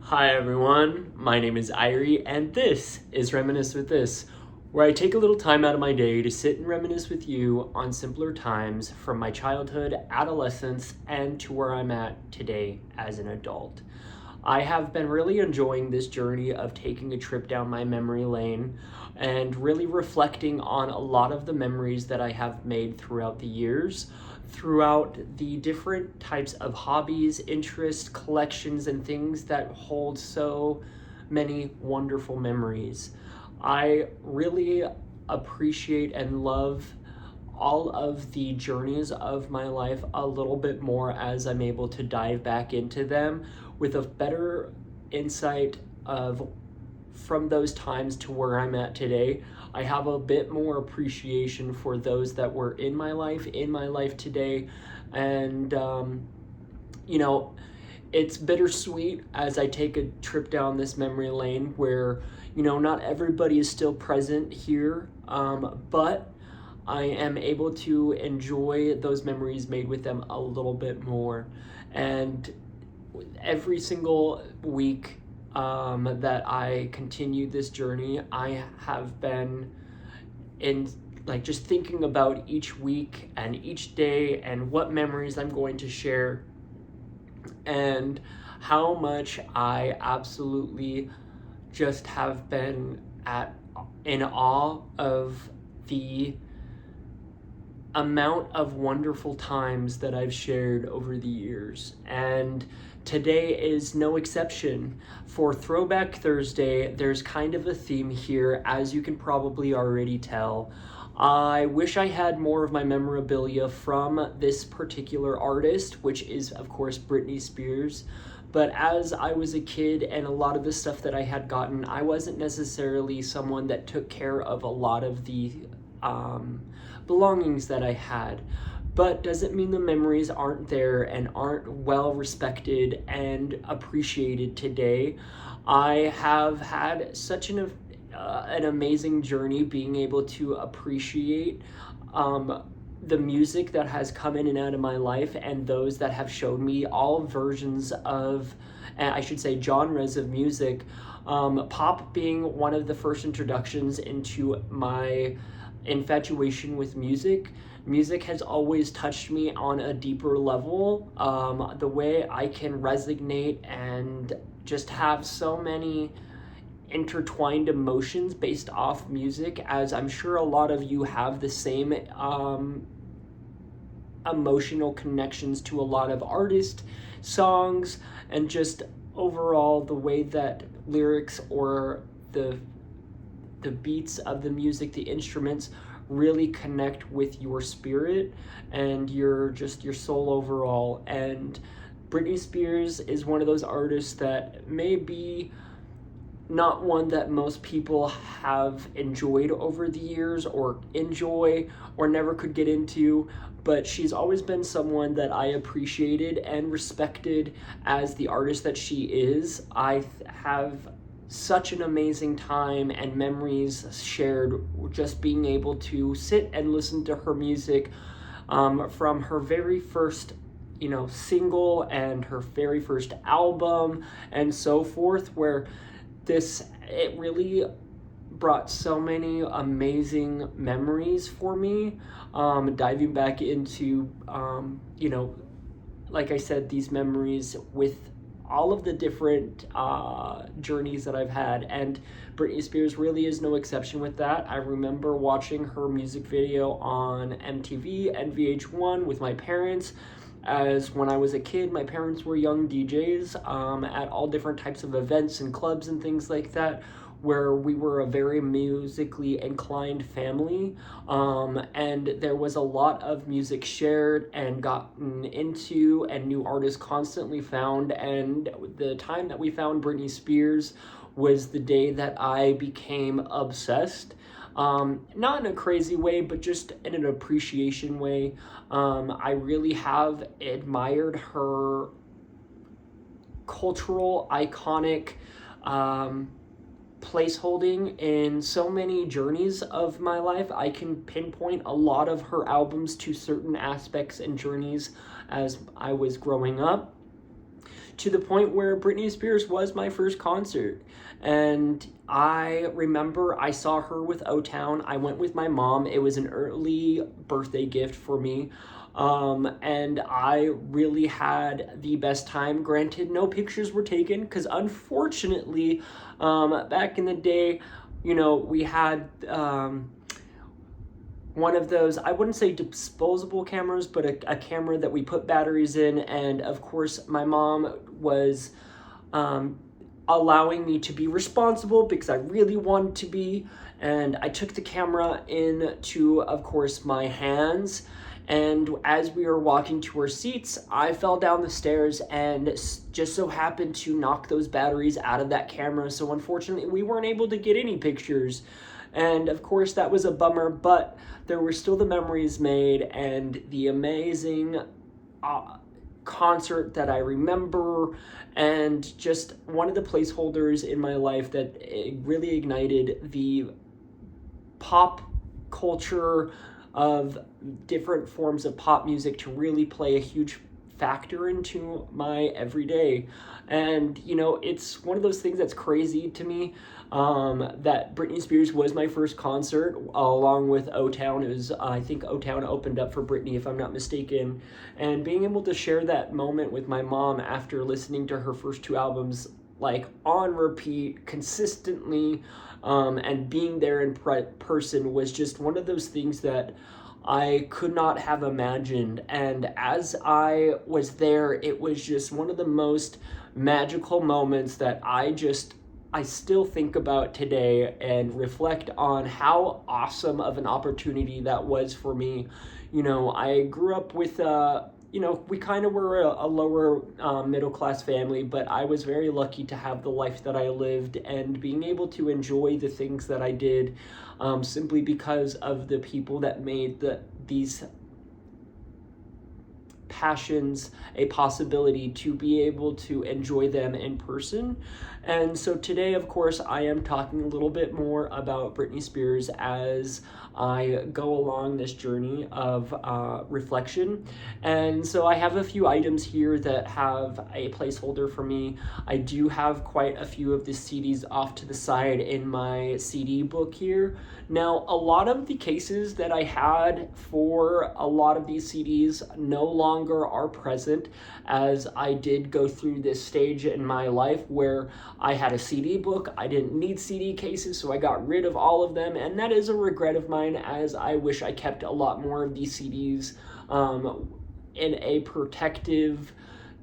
Hi everyone, my name is Ierie and this is Reminisce with This, where I take a little time out of my day to sit and reminisce with you on simpler times from my childhood, adolescence, and to where I'm at today as an adult. I have been really enjoying this journey of taking a trip down my memory lane and really reflecting on a lot of the memories that I have made throughout the years, throughout the different types of hobbies, interests, collections, and things that hold so many wonderful memories. I really appreciate and love all of the journeys of my life a little bit more as I'm able to dive back into them with a better insight of from those times to where I'm at today. I have a bit more appreciation for those that were in my life today, and it's bittersweet as I take a trip down this memory lane where not everybody is still present here, but I am able to enjoy those memories made with them a little bit more. And every single week that I continue this journey, I have been in just thinking about each week and each day and what memories I'm going to share and how much I absolutely just have been in awe of the amount of wonderful times that I've shared over the years. And today is no exception. For Throwback Thursday, there's kind of a theme here, as you can probably already tell. I wish I had more of my memorabilia from this particular artist, which is, of course, Britney Spears. But as I was a kid and a lot of the stuff that I had gotten, I wasn't necessarily someone that took care of a lot of the belongings that I had. But doesn't mean the memories aren't there and aren't well respected and appreciated today. I have had such an amazing journey being able to appreciate the music that has come in and out of my life, and those that have showed me all versions of, I should say, genres of music. Pop being one of the first introductions into my infatuation with music. Music has always touched me on a deeper level. The way I can resonate and just have so many intertwined emotions based off music, as I'm sure a lot of you have the same emotional connections to a lot of artists, songs, and just overall the way that lyrics or the beats of the music, the instruments, really connect with your spirit and your soul overall. And Britney Spears is one of those artists that may be not one that most people have enjoyed over the years or enjoy or never could get into, but she's always been someone that I appreciated and respected as the artist that she is. I have such an amazing time and memories shared just being able to sit and listen to her music, from her very first single and her very first album and so forth, where it really brought so many amazing memories for me, diving back into like I said, these memories with all of the different journeys that I've had, and Britney Spears really is no exception with that. I remember watching her music video on MTV and VH1 with my parents, as when I was a kid, my parents were young DJs at all different types of events and clubs and things like that, where we were a very musically inclined family, and there was a lot of music shared and gotten into and new artists constantly found. And the time that we found Britney Spears was the day that I became obsessed. Not in a crazy way, but just in an appreciation way. I really have admired her cultural, iconic placeholding in so many journeys of my life. I can pinpoint a lot of her albums to certain aspects and journeys as I was growing up. to the point where Britney Spears was my first concert. And I remember I saw her with O-Town. I went with my mom. It was an early birthday gift for me. And I really had the best time. Granted, no pictures were taken because unfortunately, back in the day, we had one of those, I wouldn't say disposable cameras, but a camera that we put batteries in. And of course, my mom was allowing me to be responsible because I really wanted to be. And I took the camera into, of course, my hands. And as we were walking to our seats, I fell down the stairs and just so happened to knock those batteries out of that camera. So unfortunately, we weren't able to get any pictures. And of course, that was a bummer, but there were still the memories made and the amazing concert that I remember, and just one of the placeholders in my life that really ignited the pop culture of different forms of pop music to really play a huge factor into my everyday. And it's one of those things that's crazy to me, that Britney Spears was my first concert along with O-Town. It was, I think O-Town opened up for Britney, if I'm not mistaken. And being able to share that moment with my mom after listening to her first two albums like on repeat consistently, and being there in person was just one of those things that I could not have imagined. And as I was there, it was just one of the most magical moments that I still think about today and reflect on how awesome of an opportunity that was for me. I grew up with, we kind of were a lower middle class family, but I was very lucky to have the life that I lived and being able to enjoy the things that I did, simply because of the people that made these passions a possibility to be able to enjoy them in person. And so today, of course, I am talking a little bit more about Britney Spears as I go along this journey of reflection. And so I have a few items here that have a placeholder for me. I do have quite a few of the CDs off to the side in my CD book here. Now, a lot of the cases that I had for a lot of these CDs no longer are present, as I did go through this stage in my life where I had a CD book. I didn't need CD cases, so I got rid of all of them, and that is a regret of mine, as I wish I kept a lot more of these CDs in a protective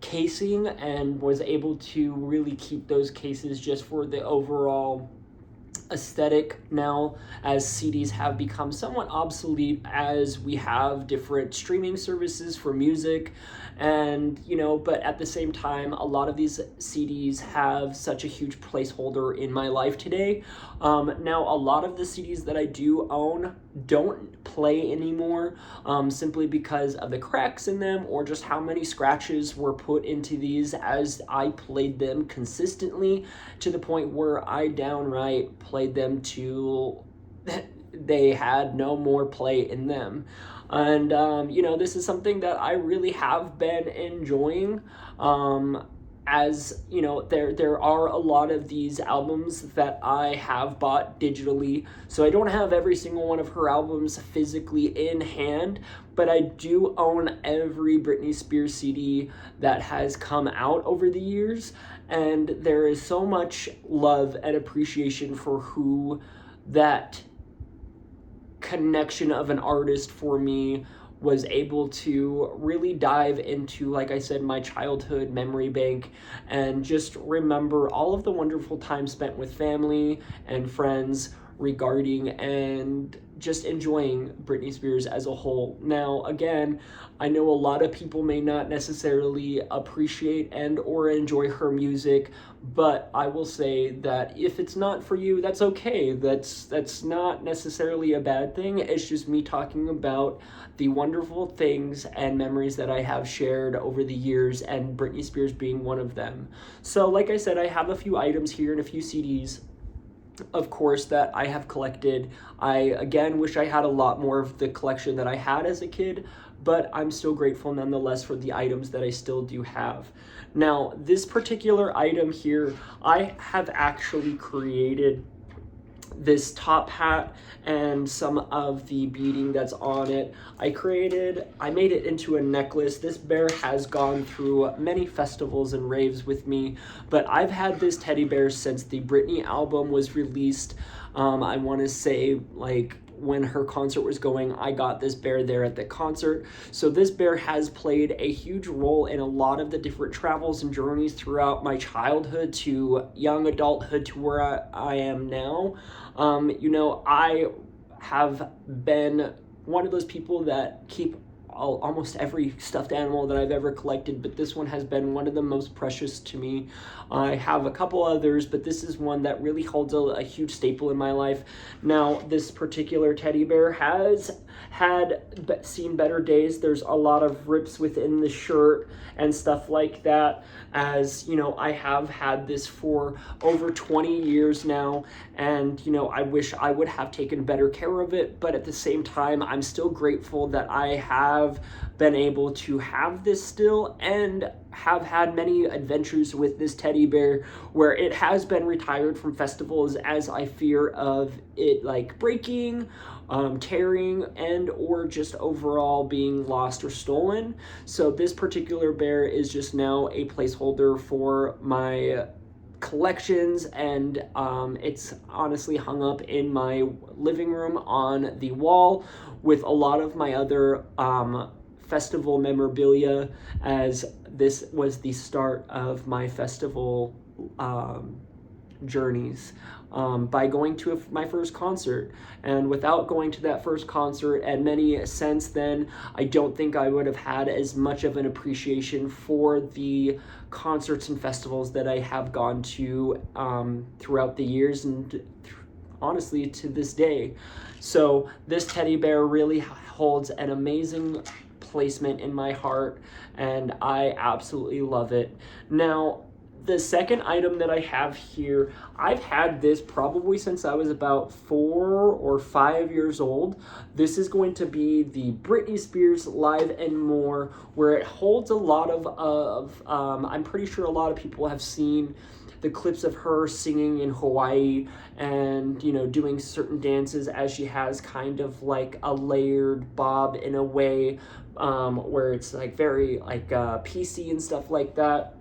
casing and was able to really keep those cases just for the overall aesthetic. Now, as CDs have become somewhat obsolete, as we have different streaming services for music, and but at the same time, a lot of these CDs have such a huge placeholder in my life today. Now, a lot of the CDs that I do own don't play anymore, simply because of the cracks in them or just how many scratches were put into these as I played them consistently, to the point where I downright played them to they had no more play in them. And this is something that I really have been enjoying, as there are a lot of these albums that I have bought digitally, so I don't have every single one of her albums physically in hand, but I do own every Britney Spears CD that has come out over the years, and there is so much love and appreciation for who that connection of an artist for me was able to really dive into, like I said, my childhood memory bank, and just remember all of the wonderful time spent with family and friends regarding and just enjoying Britney Spears as a whole. Now, again, I know a lot of people may not necessarily appreciate and or enjoy her music, but I will say that if it's not for you, that's okay. That's not necessarily a bad thing. It's just me talking about the wonderful things and memories that I have shared over the years, and Britney Spears being one of them. So like I said, I have a few items here and a few CDs, of course, that I have collected. I again wish I had a lot more of the collection that I had as a kid, but I'm still grateful nonetheless for the items that I still do have. Now, this particular item here, I have actually created this top hat and some of the beading that's on it. I made it into a necklace. This bear has gone through many festivals and raves with me, but I've had this teddy bear since the Britney album was released. I want to say like when her concert was going, I got this bear there at the concert. So this bear has played a huge role in a lot of the different travels and journeys throughout my childhood to young adulthood to where I am now. I have been one of those people that keep almost every stuffed animal that I've ever collected, but this one has been one of the most precious to me. I have a couple others, but this is one that really holds a huge staple in my life. Now, this particular teddy bear has seen better days. There's a lot of rips within the shirt and stuff like that, as I have had this for over 20 years now, and I wish I would have taken better care of it, but at the same time, I'm still grateful that I have been able to have this still and have had many adventures with this teddy bear where it has been retired from festivals as I fear of it like breaking, tearing, and or just overall being lost or stolen. So this particular bear is just now a placeholder for my collections, and it's honestly hung up in my living room on the wall with a lot of my other festival memorabilia, as this was the start of my festival journeys by going to my first concert. And without going to that first concert and many since then, I don't think I would have had as much of an appreciation for the concerts and festivals that I have gone to throughout the years and honestly to this day. So this teddy bear really holds an amazing placement in my heart, and I absolutely love it. Now, the second item that I have here, I've had this probably since I was about 4 or 5 years old. This is going to be the Britney Spears Live and More, where it holds a lot of I'm pretty sure a lot of people have seen the clips of her singing in Hawaii and, doing certain dances as she has kind of like a layered bob in a way, where it's like very like PC and stuff like that,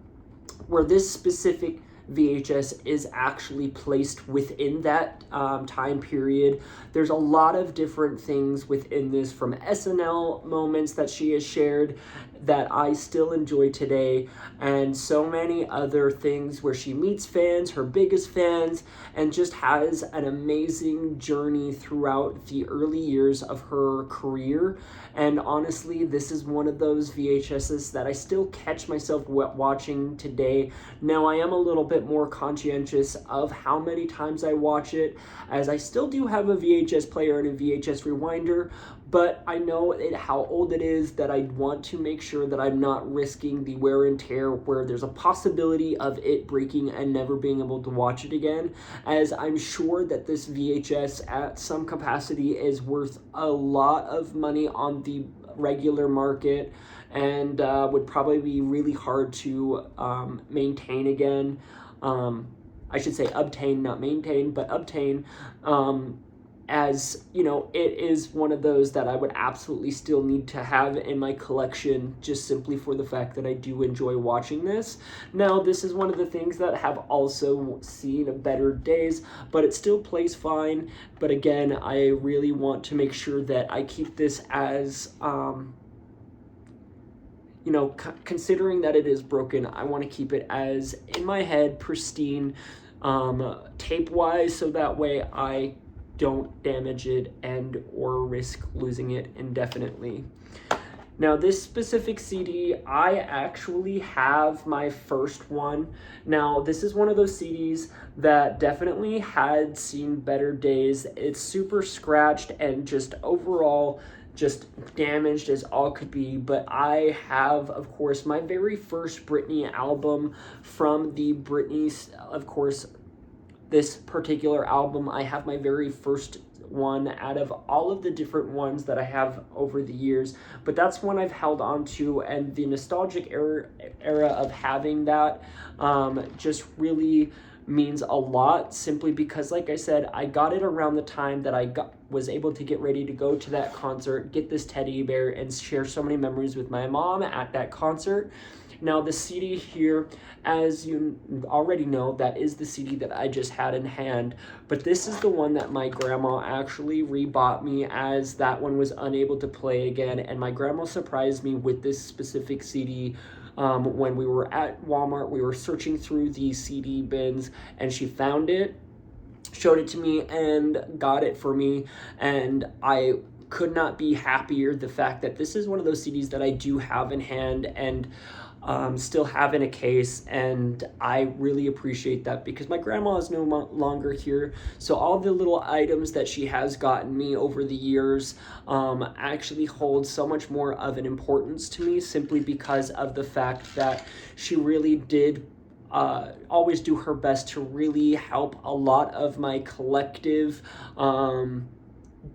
where this specific VHS is actually placed within that time period. There's a lot of different things within this, from SNL moments that she has shared that I still enjoy today, and so many other things where she meets fans, her biggest fans, and just has an amazing journey throughout the early years of her career. And honestly, this is one of those VHSs that I still catch myself watching today. Now, I am a little bit more conscientious of how many times I watch it, as I still do have a VHS player and a VHS rewinder, but I know how old it is, that I want to make sure that I'm not risking the wear and tear where there's a possibility of it breaking and never being able to watch it again, as I'm sure that this VHS at some capacity is worth a lot of money on the regular market, and would probably be really hard to maintain again. I should say obtain, not maintain, but obtain. As it is one of those that I would absolutely still need to have in my collection, just simply for the fact that I do enjoy watching this. Now, this is one of the things that have also seen better days, but it still plays fine. But again, I really want to make sure that I keep this as considering that it is broken, I want to keep it as in my head pristine, tape wise, so that way I don't damage it and or risk losing it indefinitely. Now, this specific CD, I actually have my first one. Now, this is one of those CDs that definitely had seen better days. It's super scratched and just overall just damaged as all could be, but I have, of course, my very first Britney album from the Britney's, of course, this particular album. I have my very first one out of all of the different ones that I have over the years, but that's one I've held on to, and the nostalgic era of having that just really means a lot, simply because, like I said, I got it around the time that was able to get ready to go to that concert, get this teddy bear, and share so many memories with my mom at that concert. Now, the CD here, as you already know, that is the CD that I just had in hand, but this is the one that my grandma actually rebought me, as that one was unable to play again, and my grandma surprised me with this specific CD. When we were at Walmart, we were searching through the CD bins, and she found it, showed it to me, and got it for me, and I could not be happier. The fact that this is one of those CDs that I do have in hand and still have in a case, and I really appreciate that, because my grandma is no longer here, so all the little items that she has gotten me over the years actually hold so much more of an importance to me, simply because of the fact that she really did always do her best to really help a lot of my collective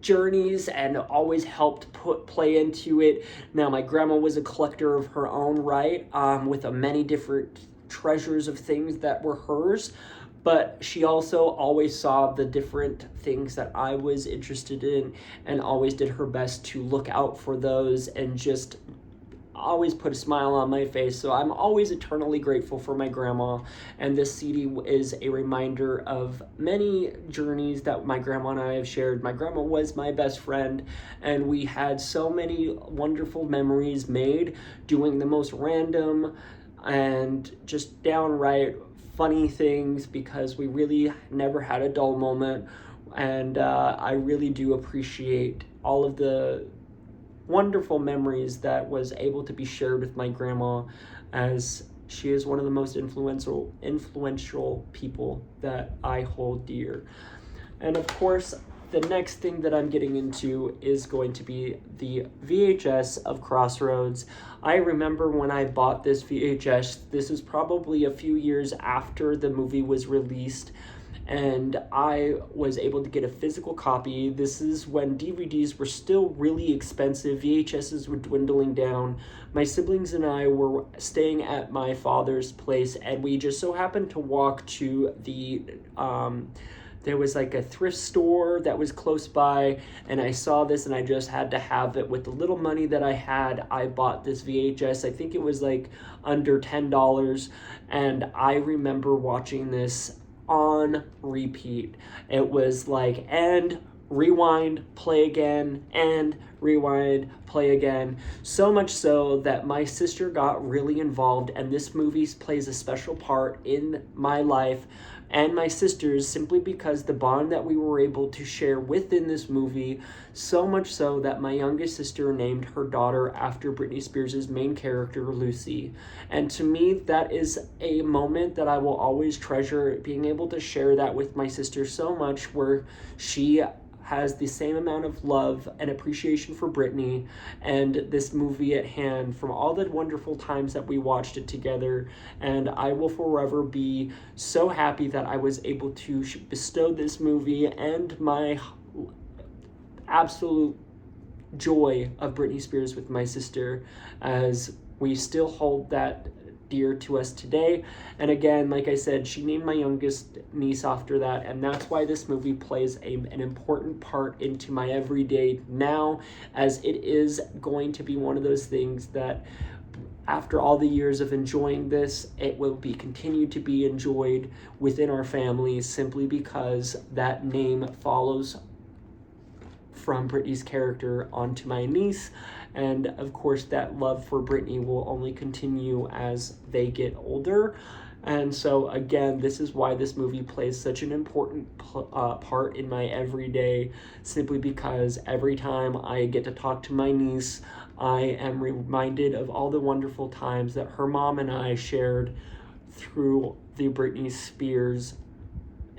journeys, and always helped play into it. Now, my grandma was a collector of her own right, with many different treasures of things that were hers, but she also always saw the different things that I was interested in, and always did her best to look out for those, and just always put a smile on my face. So I'm always eternally grateful for my grandma, and this CD is a reminder of many journeys that my grandma and I have shared. My grandma was my best friend, and we had so many wonderful memories made doing the most random and just downright funny things, because we really never had a dull moment. And I really do appreciate all of the wonderful memories that was able to be shared with my grandma, as she is one of the most influential people that I hold dear. And of course, the next thing that I'm getting into is going to be the VHS of Crossroads. I remember when I bought this VHS, this is probably a few years after the movie was released, and I was able to get a physical copy. This is when DVDs were still really expensive. VHSs were dwindling down. My siblings and I were staying at my father's place, and we just so happened to walk to the there was like a thrift store that was close by, and I saw this, and I just had to have it. With the little money that I had, I bought this VHS. I think it was like under $10, and I remember watching this on repeat. It was like, and rewind, play again, and rewind, play again. So much so that my sister got really involved, and this movie plays a special part in my life and my sister's, simply because the bond that we were able to share within this movie, so much so that my youngest sister named her daughter after Britney Spears' main character, Lucy. And to me, that is a moment that I will always treasure, being able to share that with my sister so much, where she has the same amount of love and appreciation for Britney and this movie at hand, from all the wonderful times that we watched it together. And I will forever be so happy that I was able to bestow this movie and my absolute joy of Britney Spears with my sister, as we still hold that dear to us today. And again, like I said, she named my youngest niece after that, and that's why this movie plays an important part into my everyday now, as it is going to be one of those things that, after all the years of enjoying this, it will be continued to be enjoyed within our family, simply because that name follows from Britney's character onto my niece. And of course, that love for Britney will only continue as they get older. And so again, this is why this movie plays such an important part in my everyday, simply because every time I get to talk to my niece, I am reminded of all the wonderful times that her mom and I shared through the Britney Spears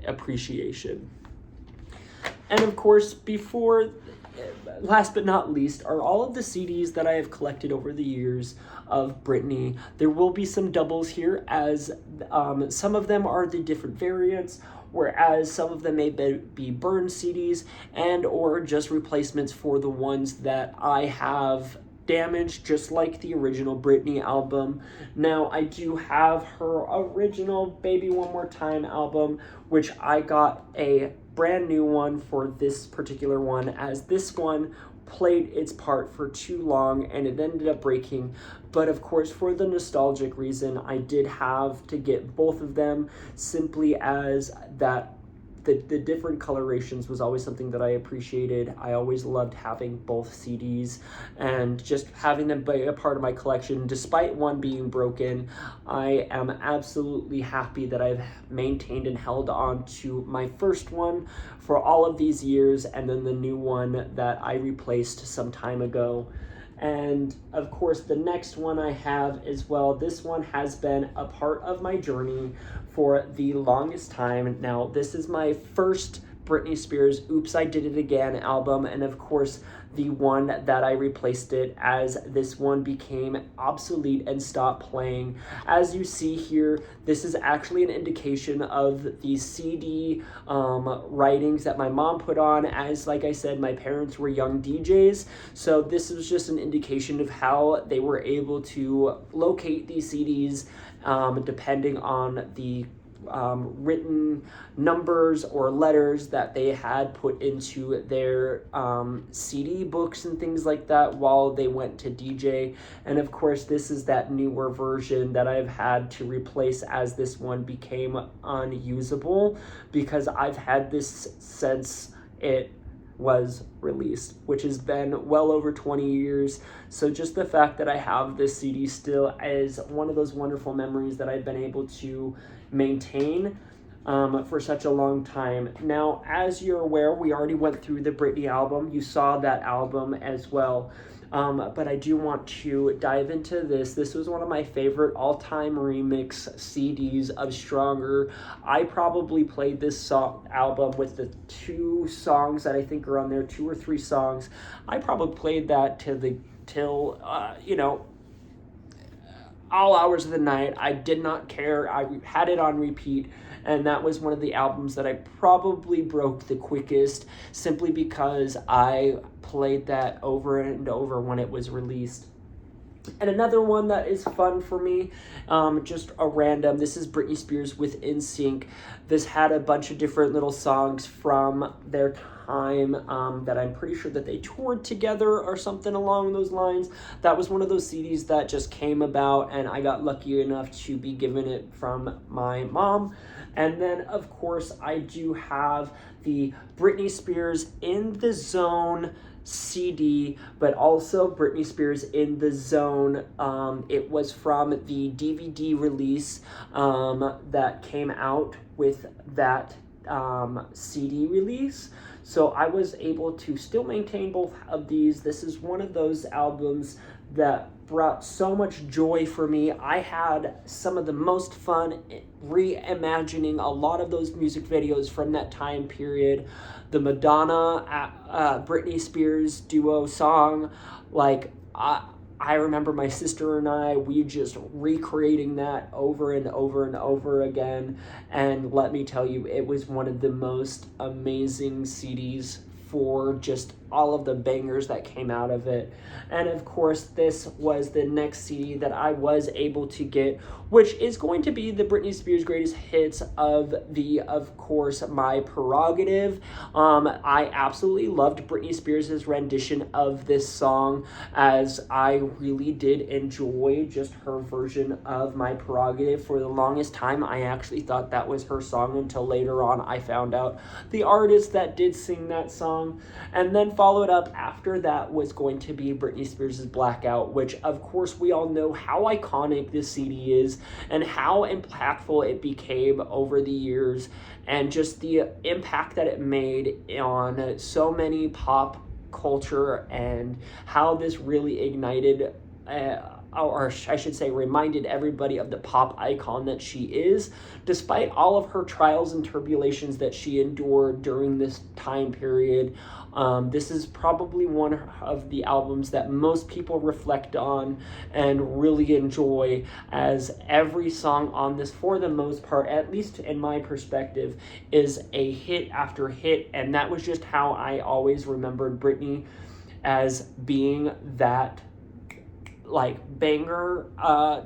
appreciation. And of course, before last but not least are all of the CDs that I have collected over the years of Britney. There will be some doubles here, as some of them are the different variants, whereas some of them may be burned CDs and or just replacements for the ones that I have damaged, just like the original Britney album. Now, I do have her original Baby One More Time album, which I got a brand new one for this particular one, as this one played its part for too long and it ended up breaking. But of course, for the nostalgic reason, I did have to get both of them, simply as that the different colorations was always something that I appreciated. I always loved having both CDs and just having them be a part of my collection. Despite one being broken, I am absolutely happy that I've maintained and held on to my first one for all of these years, and then the new one that I replaced some time ago. And of course, the next one I have as well, this one has been a part of my journey for the longest time. Now, this is my first Britney Spears Oops, I Did It Again album, and of course, the one that I replaced it, as this one became obsolete and stopped playing. As you see here, this is actually an indication of the CD writings that my mom put on, as like I said, my parents were young DJs, so this was just an indication of how they were able to locate these CDs depending on the written numbers or letters that they had put into their CD books and things like that while they went to DJ. And of course, this is that newer version that I've had to replace, as this one became unusable, because I've had this since it was released, which has been well over 20 years. So just the fact that I have this CD still is one of those wonderful memories that I've been able to maintain for such a long time. Now, as you're aware, we already went through the Britney album. You saw that album as well. But I do want to dive into this. This was one of my favorite all-time remix CDs of Stronger. I probably played this album with the 2 songs that I think are on there, 2 or 3 songs. I probably played that till all hours of the night. I did not care. I had it on repeat, and that was one of the albums that I probably broke the quickest, simply because I played that over and over when it was released. And another one that is fun for me, just a random, this is Britney Spears with NSYNC. This had a bunch of different little songs from their time that I'm pretty sure that they toured together or something along those lines. That was one of those CDs that just came about, and I got lucky enough to be given it from my mom. And then, of course, I do have the Britney Spears In the Zone CD, but also Britney Spears In the Zone. It was from the DVD release that came out with that CD release. So I was able to still maintain both of these. This is one of those albums that brought so much joy for me. I had some of the most fun reimagining a lot of those music videos from that time period. The Madonna, Britney Spears duo song, I remember my sister and we just recreating that over and over and over again. And let me tell you, it was one of the most amazing CDs for just all of the bangers that came out of it. And of course, this was the next CD that I was able to get, which is going to be the Britney Spears Greatest Hits of course, My Prerogative. I absolutely loved Britney Spears' rendition of this song, as I really did enjoy just her version of My Prerogative. For the longest time, I actually thought that was her song, until later on I found out the artist that did sing that song. And then followed up after that was going to be Britney Spears' Blackout, which of course we all know how iconic this CD is and how impactful it became over the years, and just the impact that it made on so many pop culture, and how this really ignited or I should say, reminded everybody of the pop icon that she is, despite all of her trials and tribulations that she endured during this time period. This is probably one of the albums that most people reflect on and really enjoy, as every song on this, for the most part, at least in my perspective, is a hit after hit. And that was just how I always remembered Britney, as being that like banger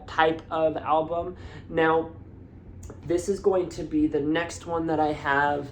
type of album. Now, this is going to be the next one that I have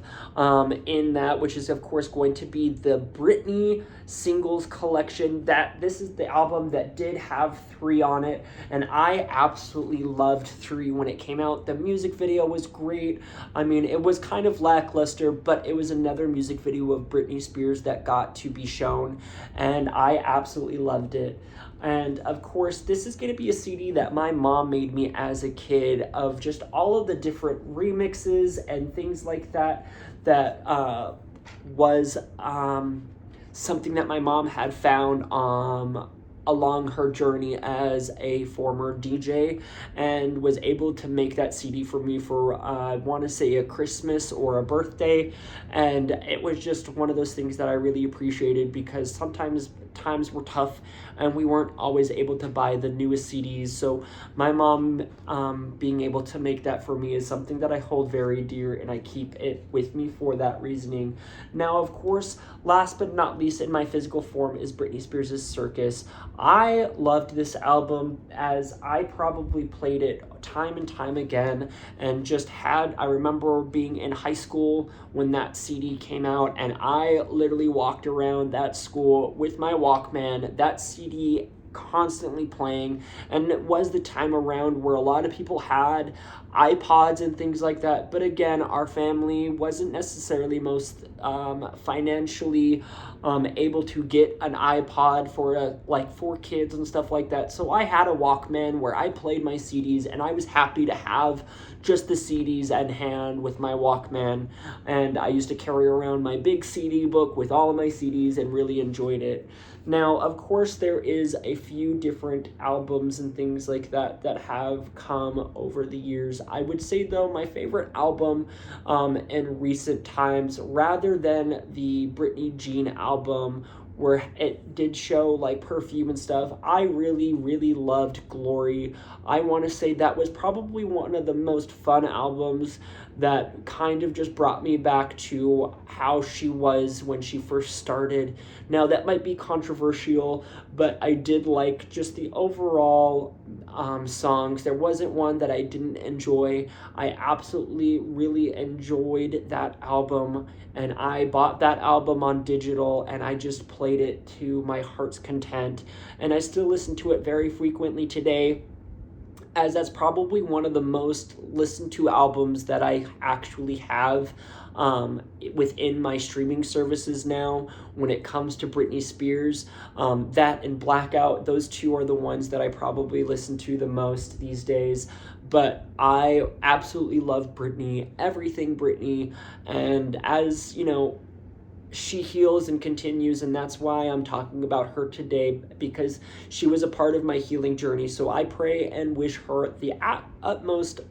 in that, which is of course going to be the Britney singles collection. This is the album that did have 3 on it, and I absolutely loved 3 when it came out. The music video was great. I mean, it was kind of lackluster, but it was another music video of Britney Spears that got to be shown, and I absolutely loved it. And of course, this is going to be a CD that my mom made me as a kid, of just all of the different remixes and things like that, that was something that my mom had found along her journey as a former DJ, and was able to make that CD for me for, I want to say, a Christmas or a birthday. And it was just one of those things that I really appreciated, because sometimes times were tough and we weren't always able to buy the newest CDs. So my mom being able to make that for me is something that I hold very dear, and I keep it with me for that reasoning. Now, of course, last but not least in my physical form is Britney Spears' Circus. I loved this album, as I probably played it time and time again, and just I remember being in high school when that CD came out, and I literally walked around that school with my Walkman, that CD constantly playing. And it was the time around where a lot of people had iPods and things like that, but again, our family wasn't necessarily most financially able to get an iPod for like 4 kids and stuff like that. So I had a Walkman where I played my CDs, and I was happy to have just the CDs at hand with my Walkman. And I used to carry around my big CD book with all of my CDs and really enjoyed it. Now, of course, there is a few different albums and things like that that have come over the years. I would say, though, my favorite album in recent times, rather than the Britney Jean album, where it did show like perfume and stuff, I really, really loved Glory. I want to say that was probably one of the most fun albums that kind of just brought me back to how she was when she first started. Now, that might be controversial, but I did like just the overall songs. There wasn't one that I didn't enjoy. I absolutely really enjoyed that album, and I bought that album on digital, and I just played it to my heart's content, and I still listen to it very frequently today, as that's probably one of the most listened to albums that I actually have within my streaming services now when it comes to Britney Spears. That and Blackout, those 2 are the ones that I probably listen to the most these days. But I absolutely love Britney, everything Britney, and as you know, she heals and continues, and that's why I'm talking about her today, because she was a part of my healing journey. So I pray and wish her the utmost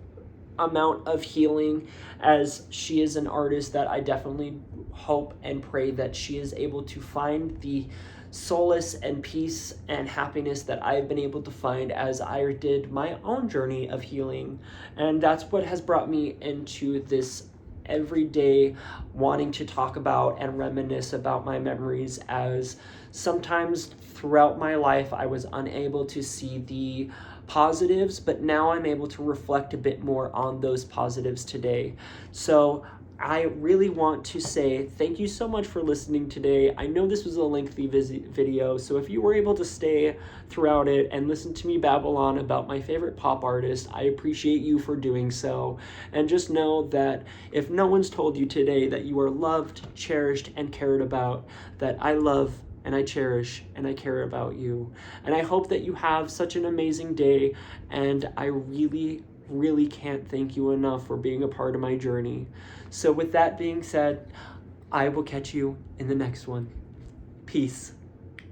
amount of healing, as she is an artist that I definitely hope and pray that she is able to find the solace and peace and happiness that I've been able to find as I did my own journey of healing. And that's what has brought me into this every day wanting to talk about and reminisce about my memories, as sometimes throughout my life I was unable to see the positives, but now I'm able to reflect a bit more on those positives today. So I really want to say thank you so much for listening today. I know this was a lengthy video, so if you were able to stay throughout it and listen to me babble on about my favorite pop artist, I appreciate you for doing so. And just know that if no one's told you today that you are loved, cherished, and cared about, that I love and I cherish and I care about you. And I hope that you have such an amazing day, and I really can't thank you enough for being a part of my journey. So with that being said, I will catch you in the next one. Peace.